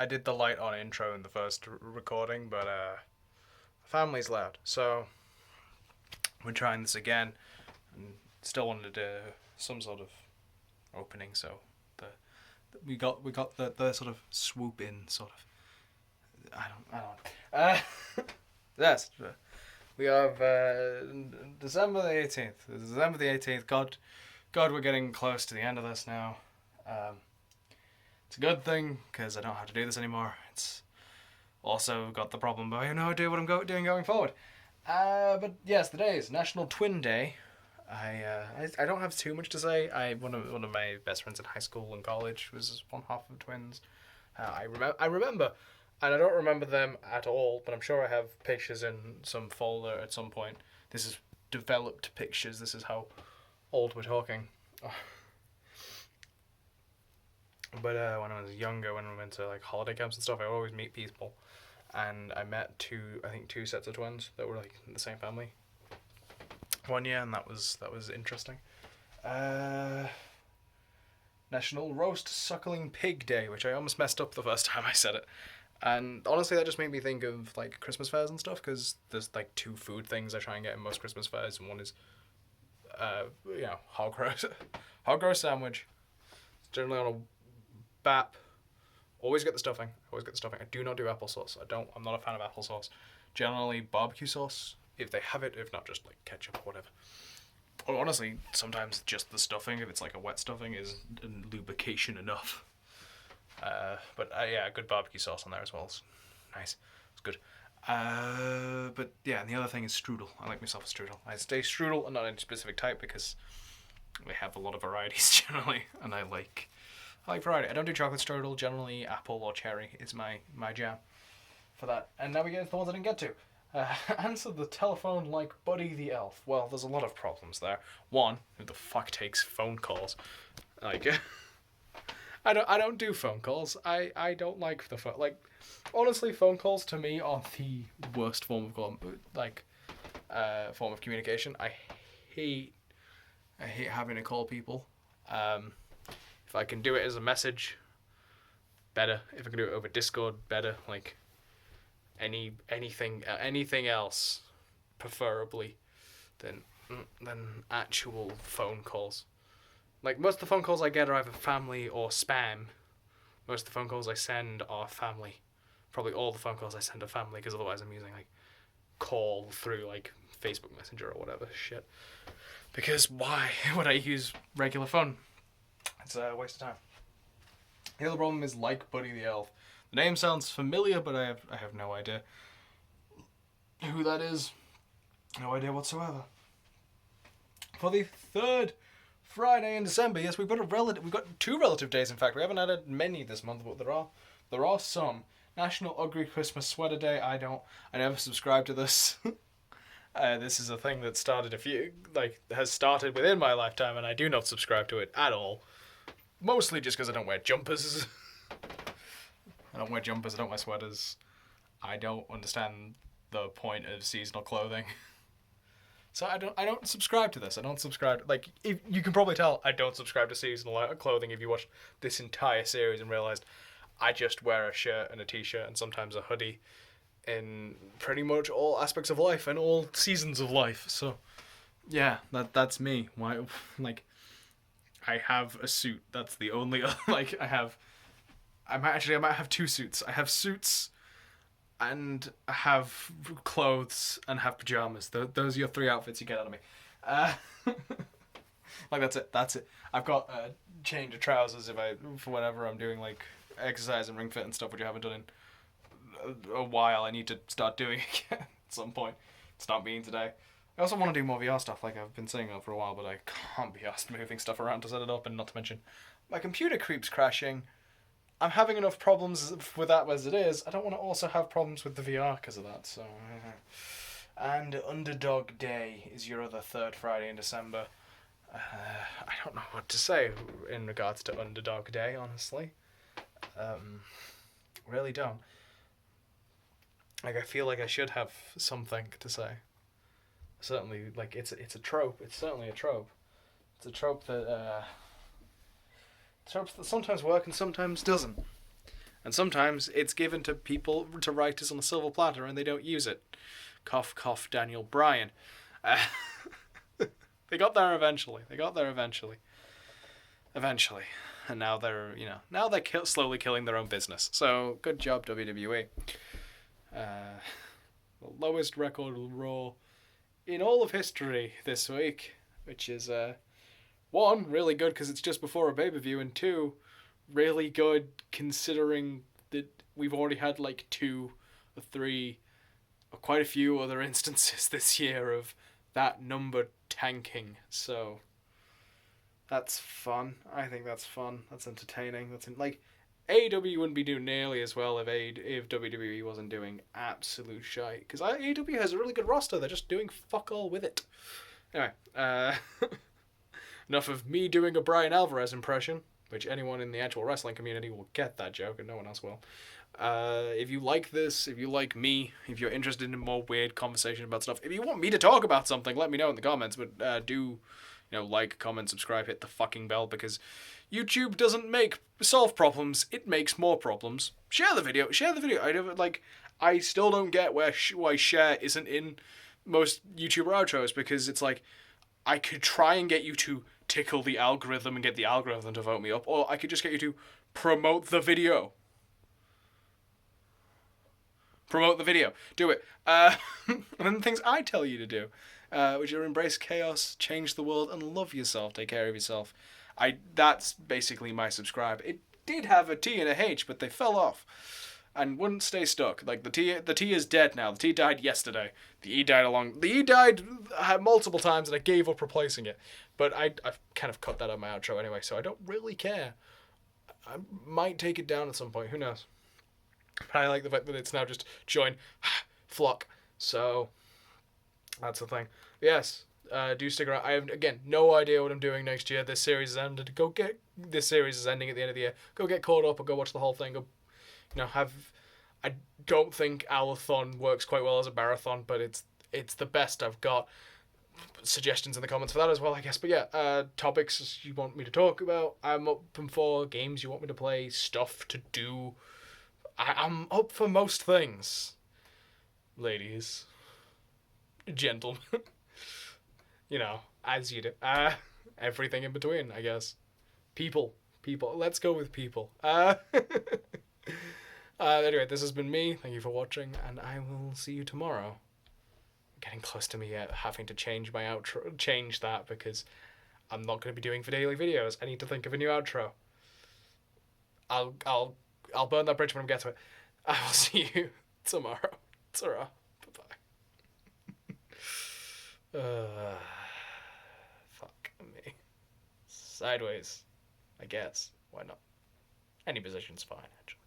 I did the light on intro in the first recording, but family's loud, so we're trying this again, and still wanted to do some sort of opening. So we got the sort of swoop in sort of. I don't. Yes, we have December the 18th. December the 18th. God, we're getting close to the end of this now. It's a good thing because I don't have to do this anymore. It's also got the problem, but I have no idea what I'm doing going forward. But yes, the day is National Twin Day. I don't have too much to say. One of my best friends in high school and college was one half of twins. I remember, and I don't remember them at all, but I'm sure I have pictures in some folder at some point. This is developed pictures. This is how old we're talking. But when I was younger, when we went to like holiday camps and stuff, I would always meet people, and I met two sets of twins that were like in the same family one year, and that was interesting. National Roast Suckling Pig Day, which I almost messed up the first time I said it, and honestly that just made me think of like Christmas fairs and stuff, because there's like two food things I try and get in most Christmas fairs, and one is hog roast sandwich. It's generally on a bap. Always get the stuffing. I do not do applesauce. I'm not a fan of applesauce. Generally barbecue sauce, if they have it. If not, just like ketchup or whatever. Or honestly, sometimes just the stuffing, if it's like a wet stuffing, is lubrication enough. But good barbecue sauce on there as well. It's nice. It's good. But yeah, and the other thing is strudel. I like myself a strudel. I stay strudel and not any specific type because they have a lot of varieties generally, and I like variety. I don't do chocolate strudel. Generally, apple or cherry is my jam for that. And now we get into the ones I didn't get to. Answer the telephone like Buddy the Elf. Well, there's a lot of problems there. One, who the fuck takes phone calls? Like, I don't do phone calls. I don't like the phone. Like, honestly, phone calls to me are the worst form of form of communication. I hate having to call people. If I can do it as a message, better. If I can do it over Discord, better. Like anything else, preferably, than actual phone calls. Like most of the phone calls I get are either family or spam. Most of the phone calls I send are family. Probably all the phone calls I send are family, because otherwise I'm using like call through like Facebook Messenger or whatever shit. Because why would I use regular phone? It's a waste of time. The other problem is like Buddy the Elf. The name sounds familiar, but I have no idea who that is. No idea whatsoever. For the third Friday in December, yes, we've got two relative days. In fact, we haven't added many this month, but there are some. National Ugly Christmas Sweater Day. I never subscribed to this. This is a thing that has started within my lifetime, and I do not subscribe to it at all. Mostly just because I don't wear jumpers. I don't wear sweaters. I don't understand the point of seasonal clothing. So I don't subscribe to this. I don't subscribe. Like, if you can probably tell, I don't subscribe to seasonal clothing if you watch this entire series and realized I just wear a shirt and a t-shirt and sometimes a hoodie in pretty much all aspects of life and all seasons of life. So yeah, that's me. Why, like, I have a suit. That's the only I might have two suits. I have suits, and I have clothes, and have pajamas. Those are your three outfits you get out of me. Like that's it. I've got a change of trousers for whenever I'm doing like exercise and ring fit and stuff, which I haven't done in a while. I need to start doing again at some point. It's not being today. I also want to do more VR stuff, like I've been saying that for a while, but I can't be asked moving stuff around to set it up, and not to mention my computer keeps crashing. I'm having enough problems with that as it is. I don't want to also have problems with the VR because of that. So, and Underdog Day is your other third Friday in December. I don't know what to say in regards to Underdog Day, honestly. Really don't. Like, I feel like I should have something to say. Certainly, like, it's a trope. It's certainly a trope. It's a trope that tropes that sometimes work and sometimes doesn't. And sometimes it's given to people, to writers on a silver platter, and they don't use it. Cough, cough, Daniel Bryan. They got there eventually. Eventually. And now they're, slowly killing their own business. So, good job, WWE. The lowest record Raw in all of history this week, which is, one, really good because it's just before a pay-per-view, and two, really good considering that we've already had like 2 or 3 or quite a few other instances this year of that number tanking. So that's fun. I think that's fun. That's entertaining. Like AEW wouldn't be doing nearly as well if WWE wasn't doing absolute shite, because AEW has a really good roster. They're just doing fuck all with it. Anyway, enough of me doing a Brian Alvarez impression, which anyone in the actual wrestling community will get that joke and no one else will. If you like this, if you like me, if you're interested in more weird conversation about stuff, if you want me to talk about something, let me know in the comments. But do, like, comment, subscribe, hit the fucking bell, because YouTube doesn't solve problems; it makes more problems. Share the video. I still don't get why share isn't in most YouTuber outros, because it's like I could try and get you to tickle the algorithm and get the algorithm to vote me up, or I could just get you to promote the video. Do it. And then the things I tell you to do, which are embrace chaos, change the world, and love yourself. Take care of yourself. That's basically my subscribe. It did have a T and a H, but they fell off and wouldn't stay stuck. Like the T is dead now. The T died yesterday. The E died multiple times, and I gave up replacing it. But I've kind of cut that out of my outro anyway, so I don't really care. I might take it down at some point. Who knows? But I like the fact that it's now just join flock. So that's the thing. But yes, do stick around. I have, again, no idea what I'm doing next year. This series is ended. This series is ending at the end of the year. Go get caught up or go watch the whole thing. Go, I don't think hour-thon works quite well as a marathon, but it's the best I've got. Suggestions in the comments for that as well, I guess. But yeah, topics you want me to talk about, I'm open for. Games you want me to play, stuff to do. I'm up for most things. Ladies. Gentlemen. As you do. Everything in between, I guess. People. Let's go with people. Anyway, this has been me. Thank you for watching, and I will see you tomorrow. Getting close to me having to change my outro, change that, because I'm not going to be doing for daily videos. I need to think of a new outro. I'll burn that bridge when I get to it. I will see you tomorrow. Ta-ra. Bye-bye. Fuck me. Sideways, I guess. Why not? Any position's fine, actually.